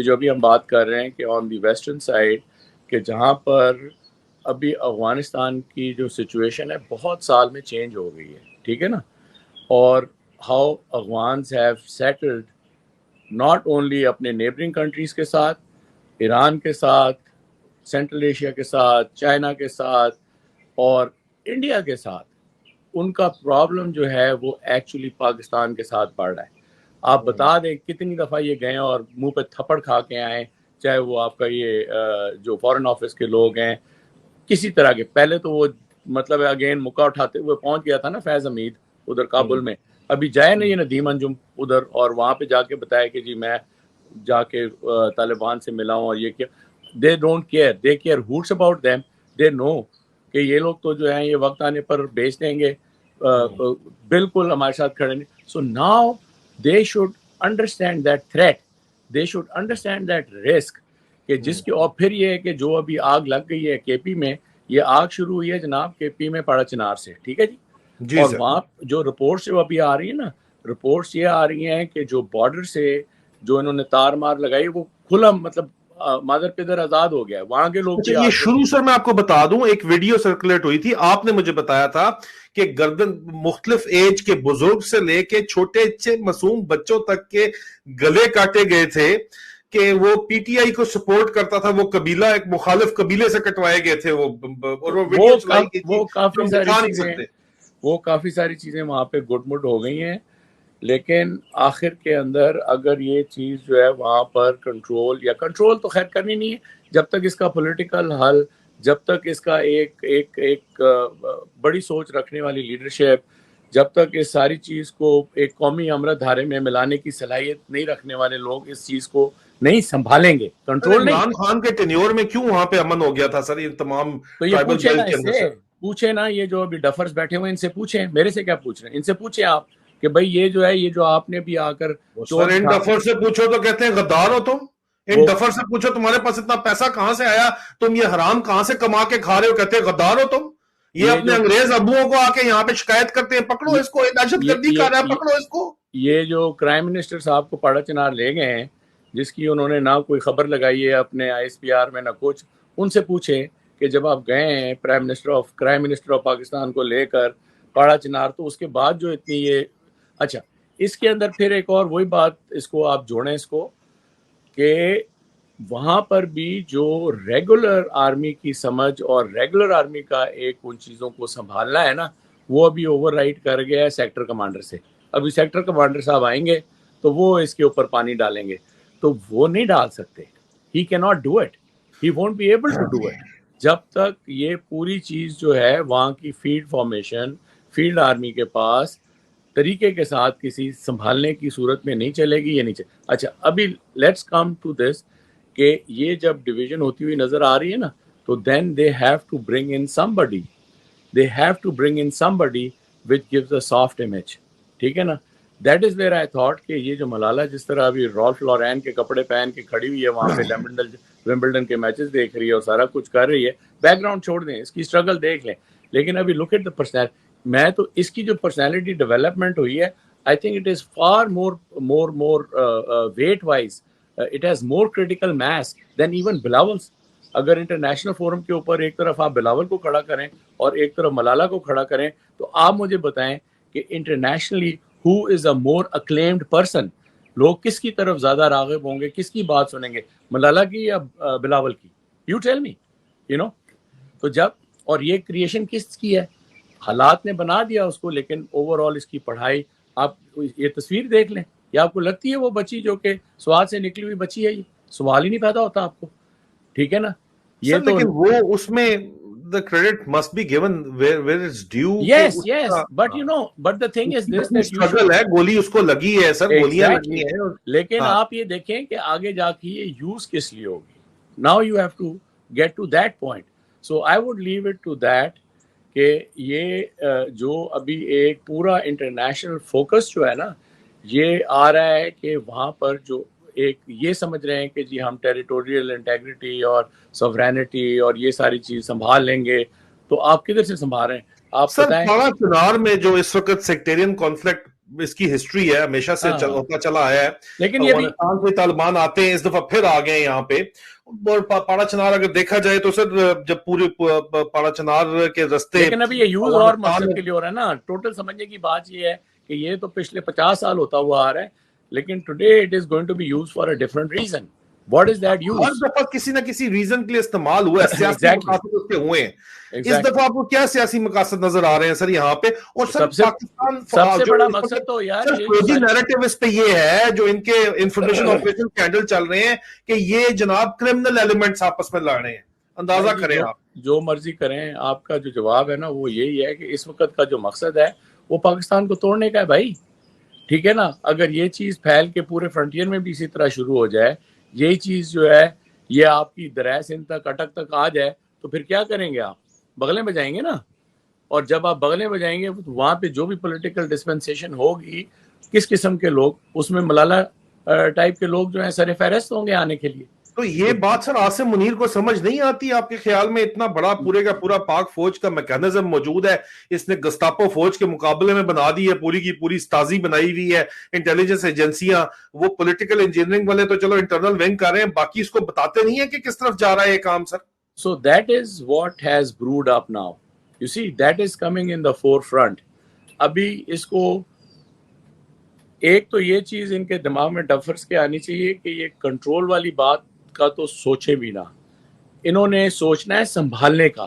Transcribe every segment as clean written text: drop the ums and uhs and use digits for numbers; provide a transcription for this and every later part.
کہ جو ابھی ہم بات کر رہے ہیں کہ آن دی ویسٹرن سائڈ کہ جہاں پر ابھی افغانستان کی جو سچویشن ہے بہت سال میں چینج ہو گئی ہے, ٹھیک ہے نا, اور how Afghans have settled not only اپنے نیبرنگ کنٹریز کے ساتھ, ایران کے ساتھ, سینٹرل ایشیا کے ساتھ, چائنا کے ساتھ اور انڈیا کے ساتھ. ان کا پرابلم جو ہے وہ ایکچولی پاکستان کے ساتھ بڑھ رہا ہے. آپ بتا دیں کتنی دفعہ یہ گئے اور منہ پہ تھپڑ کھا کے آئیں, چاہے وہ آپ کا یہ جو فارن آفس کے لوگ ہیں کسی طرح کے. پہلے تو وہ مطلب اگین مکہ اٹھاتے ہوئے پہنچ گیا تھا نا فیض حمید ادھر کابل میں, ابھی جائے نہیں ندیم انجم ادھر اور وہاں پہ جا کے بتایا کہ جی میں جا کے طالبان سے ملا ہوں اور یہ کیا. They don't care, they care hoots about them, they know کہ یہ لوگ تو جو ہیں یہ وقت آنے پر بیچ دیں گے, بالکل ہمارے ساتھ کھڑے نہیں. So now they should understand that threat, they should understand that risk کہ جس کی. اور پھر یہ ہے کہ جو ابھی آگ لگ گئی ہے کے پی میں, یہ آگ شروع ہوئی ہے جناب کے پی میں پاڑا چنار سے, ٹھیک ہے جی, اور وہاں جو رپورٹس جو ابھی آ رہی ہیں نا, رپورٹس یہ آ رہی ہیں کہ جو بارڈر سے جو انہوں نے تار مار لگائی وہ کھلا مطلب مادر پدر آزاد ہو گیا. وہاں کے لوگ یہ شروع سے میں آپ کو بتا دوں, ایک ویڈیو سرکولیٹ ہوئی تھی, آپ نے مجھے بتایا تھا کہ گردن مختلف ایج کے بزرگ سے لے کے چھوٹے معصوم بچوں تک کے گلے کاٹے گئے تھے کہ وہ پی ٹی آئی کو سپورٹ کرتا تھا, وہ قبیلہ ایک مخالف قبیلے سے کٹوائے گئے تھے, وہ کافی ساری چیزیں وہاں پہ گڈ مڈ ہو گئی ہیں. لیکن آخر کے اندر اگر یہ چیز جو ہے وہاں پر کنٹرول تو خیر کرنی نہیں ہے جب تک اس کا پولیٹیکل حل, جب تک اس کا ایک بڑی سوچ رکھنے والی لیڈرشپ, جب تک اس ساری چیز کو ایک قومی امرت دھارے میں ملانے کی صلاحیت نہیں رکھنے والے لوگ اس چیز کو نہیں سنبھالیں گے. کنٹرول نہیں. عمران خان کے ٹینیور میں کیوں وہاں پہ امن ہو گیا تھا سر؟ یہ تمام تو یہ پوچھے نا یہ جو ابھی ڈفرز بیٹھے ہوئے ان سے پوچھیں, میرے سے کیا پوچھ رہے ہیں, ان سے پوچھیں آپ کہ بھائی یہ جو ہے یہ جو آپ نے بھی آ کر ان ڈفر سے پوچھو تو کہتے ہیں غدار ہو تم. ان ڈفر سے پوچھو تمہارے پاس اتنا پیسہ کہاں سے آیا, تم یہ حرام کہاں سے کما کے کھا رہے ہو, کہتے ہیں غدار ہو تم. یہ اپنے انگریز ابوؤں کو آ کے یہاں پہ شکایت کرتے ہیں, پکڑو اس کو, دہشت گردی کر رہا ہے, پکڑو اس کو. یہ جو پرائم منسٹر صاحب کو پاڑا چنار لے گئے ہیں جس کی انہوں نے نہ کوئی خبر لگائی ہے اپنے آئی ایس پی آر میں نہ کچھ, ان سے پوچھیں کہ جب آپ گئے ہیں پرائم منسٹر آف پاکستان کو لے کر پاڑا چنار, تو اس کے بعد جو اتنی یہ اچھا اس کے اندر پھر ایک اور وہی بات اس کو آپ جوڑیں اس کو کہ وہاں پر بھی جو ریگولر آرمی کی سمجھ اور ریگولر آرمی کا ایک ان چیزوں کو سنبھالنا ہے نا, وہ ابھی اوور رائٹ کر گیا ہے سیکٹر کمانڈر سے. ابھی سیکٹر کمانڈر صاحب آئیں گے تو وہ اس کے اوپر پانی ڈالیں گے, تو وہ نہیں ڈال سکتے. He can not do it, he won't be able to do it جب تک یہ پوری چیز جو ہے وہاں کی فیلڈ فارمیشن فیلڈ آرمی کے پاس طریقے کے ساتھ کسی سنبھالنے کی صورت میں نہیں چلے گی. یہ نہیں چلے. اچھا ابھی لیٹس کم ٹو دس کہ یہ جب ڈویژن ہوتی ہوئی نظر آ رہی ہے نا, تو then they have to bring in some buddy which gives a soft image, ٹھیک ہے نا. That is where I thought کہ یہ جو ملالہ جس طرح ابھی رالف لورین کے کپڑے پہن کے کھڑی ہوئی ہے وہاں پہ ومبلڈن کے میچز دیکھ رہی ہے اور سارا کچھ کر رہی ہے, بیک گراؤنڈ چھوڑ دیں, اس کی اسٹرگل دیکھ لیں. لیکن ابھی لک ایٹ دا پرسنالٹی, میں تو اس کی جو پرسنالٹی ڈیولپمنٹ ہوئی ہے, I think it is far more weight wise, it has more critical mass than even Bilawals. اگر انٹرنیشنل فورم کے اوپر ایک طرف آپ بلاول کو کھڑا کریں اور ایک طرف ملالہ کو کھڑا کریں, تو آپ مجھے بتائیں کہ internationally who is a more acclaimed person, لوگ کس کی طرف زیادہ راغب ہوں گے, کس کی بات سنیں گے, ملالہ کی یا بلاول کی؟ You tell me, you know. تو جب اور یہ کریشن کس کی ہے, حالات نے بنا دیا اس کو, لیکن اوور آل اس کی پڑھائی آپ یہ تصویر دیکھ لیں, یا آپ کو لگتی ہے وہ بچی جو کہ سوال سے نکلی ہوئی بچی ہے, یہ سوال ہی نہیں پیدا ہوتا آپ کو, ٹھیک ہے نا. یہ تو لیکن وہ اس میں the credit must be given where it's due. Yes, but you know, but the thing is this, that you struggle ہے, گولی اس کو لگی ہے سر, گولیاں لگی ہیں, لیکن آپ یہ دیکھیں کہ آگے جا کے یہ یوز کس لیے ہوگی. Now you have to get to that point. So I would leave it to that کہ یہ جو ابھی ایک پورا انٹرنیشنل فوکس جو ہے نا, یہ آ رہا ہے کہ وہاں پر جو ایک یہ سمجھ رہے ہیں کہ جی ہم ٹیریٹوریل انٹیگریٹی اور سوورینٹی اور یہ ساری چیز سنبھال لیں گے. تو آپ کدھر سے سنبھال رہے ہیں؟ آپ سر پاڑا چنار میں جو اس وقت سیکٹیرین کانفلکٹ اس کی ہسٹری ہے, ہمیشہ سے ہوتا چلا آیا ہے. لیکن یہ افغانستان سے طالبان آتے ہیں, اس دفعہ پھر آ گئے یہاں پہ. اور پاڑا چنار اگر دیکھا جائے تو سر جب پورے پاڑا چنار کے رستے, لیکن ابھی یہ یوز اور مقصد کے لیے ہو رہا ہے نا. ٹوٹل سمجھنے کی بات یہ ہے کہ یہ تو پچھلے 50 سال ہوتا ہوا آ رہا ہے, لیکن today it is going to be use for a different reason. What is that use? ہر دفعہ کسی نہ کسی ریزن کے لیے استعمال ہوا ہے, سیاسی مقاصد اس کے ہوئے ہیں. اس دفعہ آپ کو کیا سیاسی مقاصد نظر آ رہے ہیں سر یہاں پہ؟ اور سر پاکستان سب سے بڑا مقصد تو یار فوجی نیریٹو اس پہ یہ ہے, جو ان کے انفارمیشن آپریشن کینڈل چل رہے ہیں کہ یہ جناب کرمنل ایلیمنٹس آپس میں لڑ رہے ہیں. اندازہ کریں آپ. جو مرضی کریں, آپ کا جو جواب ہے نا وہ یہی ہے کہ اس وقت کا جو مقصد ہے وہ پاکستان کو توڑنے کا ہے بھائی. ٹھیک ہے نا. اگر یہ چیز پھیل کے پورے فرنٹیئر میں بھی اسی طرح شروع ہو جائے, یہی چیز جو ہے یہ آپ کی دریائے سندھ تک اٹک تک آ جائے, تو پھر کیا کریں گے آپ؟ بغلیں بجائیں گے نا. اور جب آپ بغلیں بجائیں گے وہاں پہ جو بھی پولیٹیکل ڈسپنسیشن ہوگی, کس قسم کے لوگ اس میں ملالہ ٹائپ کے لوگ جو ہیں سر فہرست ہوں گے آنے کے لیے. تو یہ بات سر عاصم منیر کو سمجھ نہیں آتی آپ کے خیال میں؟ اتنا بڑا پورے کا پورا پاک فوج کا میکانزم موجود ہے, اس نے گستاپو فوج کے مقابلے میں بنا دی ہے, پوری کی پوری استازی بنائی ہوئی ہے, انٹیلیجنس ایجنسیاں, وہ پولیٹیکل انجینئرنگ والے تو چلو انٹرنل ونگ کر رہے ہیں, باقی اس کو بتاتے نہیں ہیں کہ کس طرف جا رہا ہے یہ کام سر. So that is what has brewed up now. You see, that is coming in the forefront. ابھی اس کو ایک تو یہ چیز ان کے دماغ میں ڈفرس کے آنی چاہیے کہ یہ کنٹرول والی بات کا تو سوچے بھی نہ. انہوں نے سوچنا ہے سنبھالنے کا,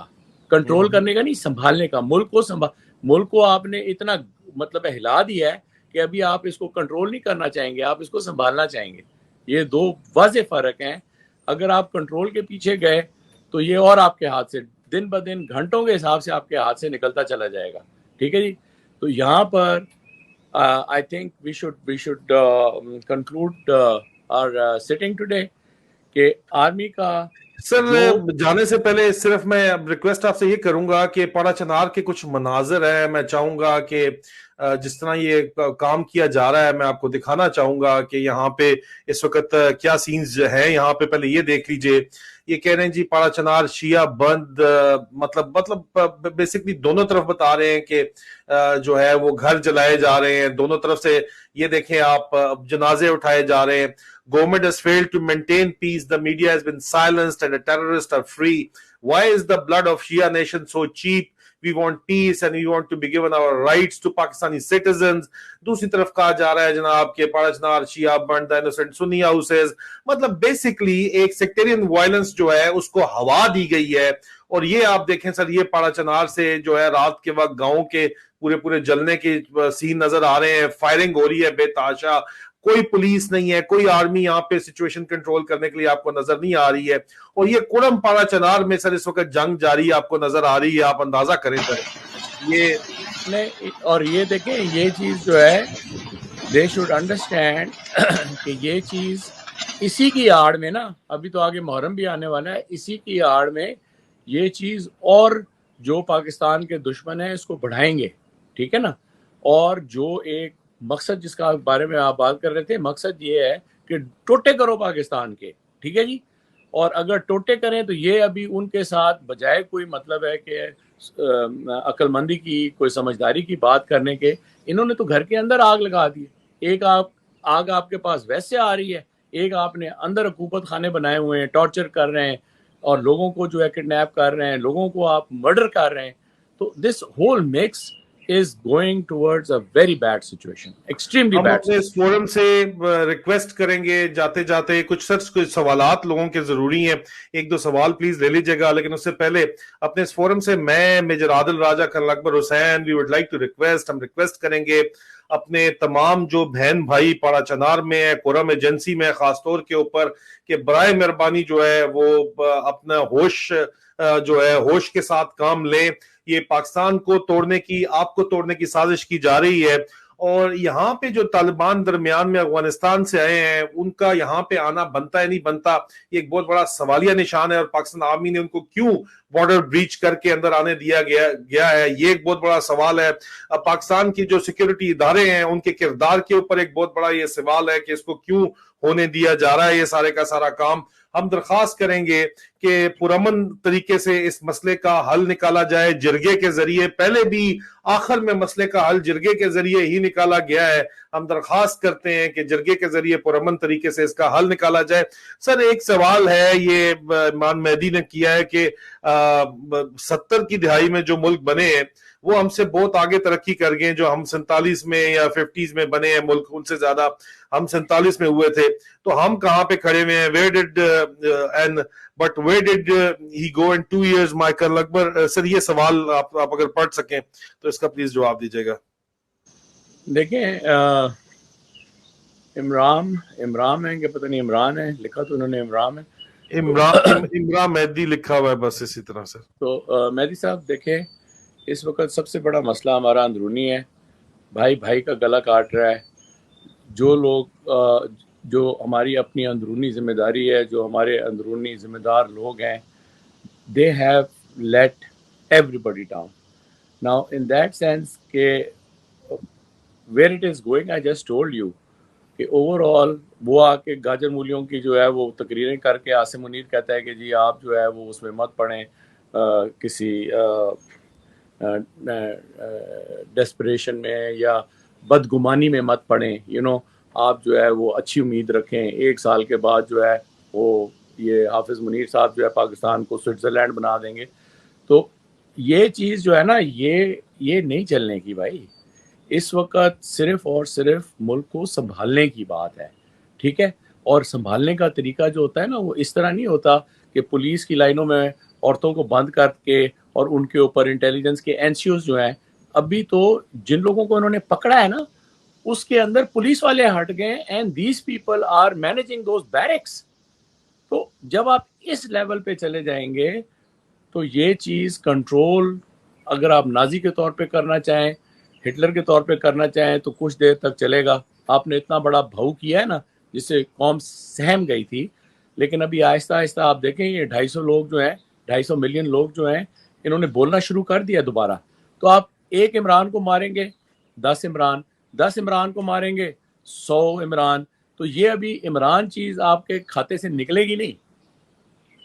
کنٹرول کرنے کا نہیں, سنبھالنے کا. ملک کو آپ نے اتنا مطلب ہلا دیا ہے کہ ابھی آپ اس کو کنٹرول نہیں کرنا چاہیں گے, آپ اس کو سنبھالنا چاہیں گے. یہ دو واضح فرق ہیں. اگر آپ کنٹرول کے پیچھے گئے تو یہ اور آپ کے ہاتھ سے دن بدن گھنٹوں کے حساب سے آپ کے ہاتھ سے نکلتا چلا جائے گا. ٹھیک ہے جی. تو یہاں پر I think we should conclude our sitting today کہ آرمی کا سر جانے سے پہلے صرف میں ریکویسٹ آپ سے یہ کروں گا کہ پاڑا چنار کے کچھ مناظر ہیں, میں چاہوں گا کہ جس طرح یہ کام کیا جا رہا ہے میں آپ کو دکھانا چاہوں گا کہ یہاں پہ اس وقت کیا سینز ہیں یہاں پہ. پہلے یہ دیکھ لیجئے, یہ کہہ رہے ہیں جی پاڑا چنار شیعہ بند, مطلب بیسکلی دونوں طرف بتا رہے ہیں کہ جو ہے وہ گھر جلائے جا رہے ہیں دونوں طرف سے. یہ دیکھیں آپ, جنازے اٹھائے جا رہے ہیں. Government has failed to maintain peace. The media has been silenced and the terrorists are free. Why is the blood of Shia nation so cheap? We want peace and we want to be given our rights to Pakistani citizens. دوسری طرف کہا جا رہا ہے جناب کہ پاڑا چنار شیعہ بند, the innocent Sunni houses. مطلب basically ایک سیکٹرین وائلنس جو ہے اس کو ہوا دی گئی ہے. اور یہ آپ دیکھیں سر, یہ پاڑا چنار سے جو ہے رات کے وقت گاؤں کے پورے جلنے کے سین نظر آ رہے ہیں, فائرنگ ہو رہی ہے بے تحاشا. کوئی پولیس نہیں ہے, کوئی آرمی یہاں پہ سچویشن کنٹرول کرنے کے لیے آپ کو نظر نہیں آ رہی ہے. اور یہ کڑم پاڑا چنار میں سر اس وقت جنگ جاری آپ کو نظر آ رہی ہے, آپ اندازہ کریں سر. یہ اور یہ دیکھیں یہ چیز جو ہے they should understand کہ یہ چیز اسی کی آڑ میں نا, ابھی تو آگے محرم بھی آنے والا ہے, اسی کی آڑ میں یہ چیز اور جو پاکستان کے دشمن ہیں اس کو بڑھائیں گے. ٹھیک ہے نا. اور جو ایک مقصد جس کا بارے میں آپ بات کر رہے تھے, مقصد یہ ہے کہ ٹوٹے کرو پاکستان کے. ٹھیک ہے جی. اور اگر ٹوٹے کریں تو یہ ابھی ان کے ساتھ بجائے کوئی مطلب ہے کہ عقل مندی کی, کوئی سمجھداری کی بات کرنے کے, انہوں نے تو گھر کے اندر آگ لگا دی. ایک آگ آپ کے پاس ویسے آ رہی ہے, ایک آپ نے اندر حکومت خانے بنائے ہوئے ہیں, ٹارچر کر رہے ہیں اور لوگوں کو جو ہے کڈنیپ کر رہے ہیں, لوگوں کو آپ مرڈر کر رہے ہیں. تو this whole mix is going towards a very bad situation, extremely bad. ہم اپنے اس فورم سے ریکویسٹ کریں گے جاتے جاتے کچھ سوالات لوگوں کے ضروری ہیں, ایک دو سوال پلیز لے لیجئے گا. لیکن اس سے پہلے اپنے اس فورم سے میں, major Adil Raja, colonel Akbar Hussain, we would like to request, ہم ریکویسٹ کریں گے اپنے تمام جو بہن بھائی پاڑا چنار میں ہے, قرم ایجنسی میں خاص طور کے اوپر, کہ برائے مہربانی جو ہے وہ اپنا ہوش کے ساتھ کام لیں. یہ پاکستان کو توڑنے کی, آپ کو توڑنے کی سازش کی جا رہی ہے. اور یہاں پہ جو طالبان درمیان میں افغانستان سے آئے ہیں ان کا یہاں پہ آنا بنتا ہے نہیں بنتا, یہ ایک بہت بڑا سوالیہ نشان ہے. اور پاکستان آرمی نے ان کو کیوں بارڈر بریچ کر کے اندر آنے دیا گیا ہے, یہ ایک بہت بڑا سوال ہے. پاکستان کی جو سیکیورٹی ادارے ہیں ان کے کردار کے اوپر ایک بہت بڑا یہ سوال ہے کہ اس کو کیوں ہونے دیا جا رہا ہے یہ سارے کا سارا کام. ہم درخواست کریں گے کہ پرامن طریقے سے اس مسئلے کا حل نکالا جائے جرگے کے ذریعے. پہلے بھی آخر میں مسئلے کا حل جرگے کے ذریعے ہی نکالا گیا ہے. ہم درخواست کرتے ہیں کہ جرگے کے ذریعے پرامن طریقے سے اس کا حل نکالا جائے. سر ایک سوال ہے, یہ ایمان مہدی نے کیا ہے کہ 70 کی دہائی میں جو ملک بنے ہیں وہ ہم سے بہت آگے ترقی کر گئے, جو ہم 47 میں یا 50s میں بنے ہیں ملک, ان سے زیادہ ہم 47 میں ہوئے تھے, تو ہم کہاں پہ کھڑے ہوئے ہیں؟ where did he go in 2 years Michael اکبر. سر یہ سوال آپ اگر پڑھ سکیں تو اس کا پلیز جواب دیجیے گا. دیکھیں عمران ہے کہ پتہ نہیں عمران ہے, لکھا تو انہوں نے عمران ہے, عمران مہدی لکھا ہوا ہے بس اسی طرح سے. تو مہدی صاحب دیکھیں, اس وقت سب سے بڑا مسئلہ ہمارا اندرونی ہے. بھائی کا گلا کاٹ رہا ہے. جو لوگ جو ہماری اپنی اندرونی ذمہ داری ہے, جو ہمارے اندرونی ذمہ دار لوگ ہیں, they have let everybody down. Now in that sense کہ where it is going, I just told you کہ overall وہ آ کے گاجر مولیوں کی جو ہے وہ تقریریں کر کے عاصم منیر کہتا ہے کہ جی آپ جو ہے وہ اس میں مت پڑیں, کسی ڈیسپریشن میں یا بدگمانی میں مت پڑیں, آپ جو ہے وہ اچھی امید رکھیں, 1 سال کے بعد جو ہے وہ یہ حافظ منیر صاحب جو ہے پاکستان کو سوئٹزرلینڈ بنا دیں گے. تو یہ چیز جو ہے نا یہ نہیں چلنے کی بھائی. اس وقت صرف اور صرف ملک کو سنبھالنے کی بات ہے, ٹھیک ہے. اور سنبھالنے کا طریقہ جو ہوتا ہے نا وہ اس طرح نہیں ہوتا کہ پولیس کی لائنوں میں عورتوں کو بند کر کے اور ان کے اوپر انٹیلیجنس کے NCOs جو ہیں, ابھی تو جن لوگوں کو انہوں نے پکڑا ہے نا اس کے اندر پولیس والے ہٹ گئے, and these people are managing those barracks. تو جب آپ اس لیول پہ چلے جائیں گے تو یہ چیز کنٹرول اگر آپ نازی کے طور پہ کرنا چاہیں, ہٹلر کے طور پہ کرنا چاہیں تو کچھ دیر تک چلے گا. آپ نے اتنا بڑا بھاؤ کیا ہے نا جس سے قوم سہم گئی تھی, لیکن ابھی آہستہ آہستہ آپ دیکھیں یہ 250 لوگ جو ہیں, 250 ملین لوگ جو ہیں, انہوں نے بولنا شروع کر دیا دوبارہ. تو آپ ایک عمران کو ماریں گے 10 عمران کو ماریں گے 100 عمران, تو یہ ابھی عمران چیز آپ کے کھاتے سے نکلے گی نہیں.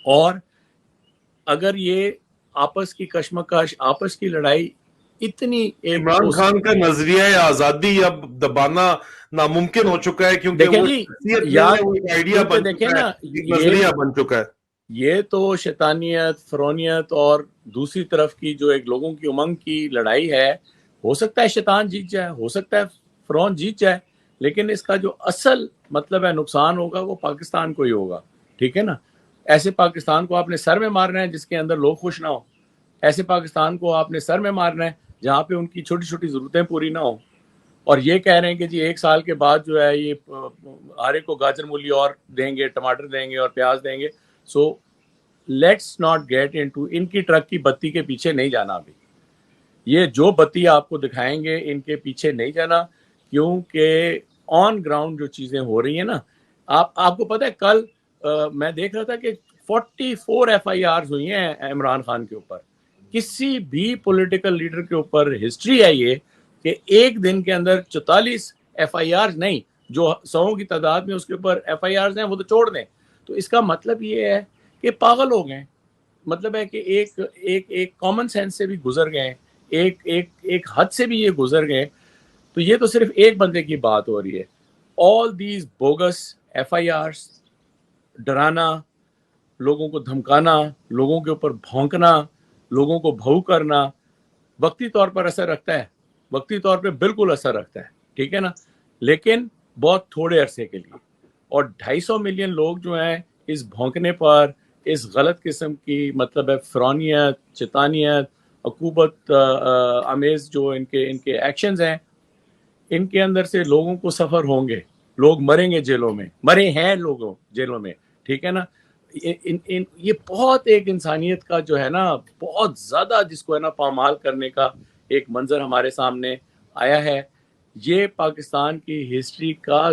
اور اگر یہ آپس کی کشمکش, آپس کی لڑائی اتنی عمران خان کا نظریہ آزادی اب دبانا ناممکن ہو چکا ہے, کیونکہ وہ آئیڈیا بن چکا ہے, نظریہ بن چکا ہے. یہ تو شیطانیت, فرونیت اور دوسری طرف کی جو ایک لوگوں کی امنگ کی لڑائی ہے. ہو سکتا ہے شیطان جیت جائے, ہو سکتا ہے فرعون جیت جائے, لیکن اس کا جو اصل مطلب ہے نقصان ہوگا وہ پاکستان کو ہی ہوگا, ٹھیک ہے نا. ایسے پاکستان کو آپ نے سر میں مارنا ہے جس کے اندر لوگ خوش نہ ہو. ایسے پاکستان کو آپ نے سر میں مارنا ہے جہاں پہ ان کی چھوٹی چھوٹی ضرورتیں پوری نہ ہوں. اور یہ کہہ رہے ہیں کہ جی 1 سال کے بعد جو ہے یہ ہر ایک کو گاجر مولی اور دیں گے, ٹماٹر دیں گے اور پیاز دیں گے. So let's not get into, ان کی ٹرک کی بتی کے پیچھے نہیں جانا. ابھی یہ جو بتی آپ کو دکھائیں گے ان کے پیچھے نہیں جانا, کیونکہ آن گراؤنڈ جو چیزیں ہو رہی ہیں نا, آپ کو پتہ ہے کل میں دیکھ رہا تھا کہ 44 FIRs ہوئی ہیں عمران خان کے اوپر. کسی بھی پولیٹیکل لیڈر کے اوپر ہسٹری ہے یہ کہ ایک دن کے اندر 44 FIRs نہیں, جو 100 کی تعداد میں اس کے اوپر FIRs ہیں وہ تو چھوڑ دیں. تو اس کا مطلب یہ ہے کہ پاگل ہو گئے. مطلب ہے کہ ایک کامن سینس سے بھی گزر گئے, ایک حد سے بھی یہ گزر گئے. تو یہ تو صرف ایک بندے کی بات ہو رہی ہے. آل دیز بوگس FIRs, ڈرانا, لوگوں کو دھمکانا, لوگوں کے اوپر بھونکنا, لوگوں کو بھاؤ کرنا وقتی طور پر اثر رکھتا ہے, وقتی طور پہ بالکل اثر رکھتا ہے, ٹھیک ہے نا, لیکن بہت تھوڑے عرصے کے لیے. اور 250 ملین لوگ جو ہیں اس بھونکنے پر, اس غلط قسم کی مطلب ہے فرونیت, شیطانیت, عقوبت آمیز جو ان کے ایکشنز ہیں, ان کے اندر سے لوگوں کو سفر ہوں گے, لوگ مریں گے جیلوں میں, مرے ہیں لوگوں جیلوں میں, ٹھیک ہے نا. یہ بہت ایک انسانیت کا جو ہے نا بہت زیادہ جس کو ہے نا پامال کرنے کا ایک منظر ہمارے سامنے آیا ہے. یہ پاکستان کی ہسٹری کا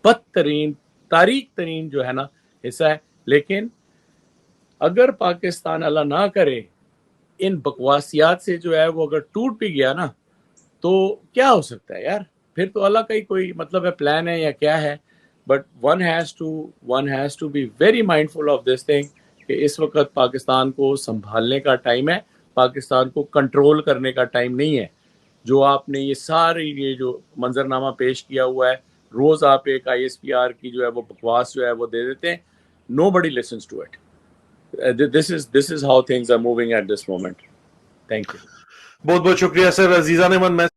بدترین, تاریخ ترین جو ہے نا حصہ ہے. لیکن اگر پاکستان اللہ نہ کرے ان بکواسیات سے جو ہے وہ اگر ٹوٹ بھی گیا نا تو کیا ہو سکتا ہے یار, پھر تو اللہ کا ہی کوئی مطلب ہے پلان ہے یا کیا ہے. But one has to be very mindful of this thing کہ اس وقت پاکستان کو سنبھالنے کا ٹائم ہے, پاکستان کو کنٹرول کرنے کا ٹائم نہیں ہے. جو آپ نے یہ جو منظرنامہ پیش کیا ہوا ہے, روز آپ ایک ISPR کی جو ہے وہ بکواس جو ہے وہ دے دیتے ہیں. Nobody listens to it. This is how things are moving at this moment. Thank you. بہت بہت شکریہ سر. عزیزان من, میں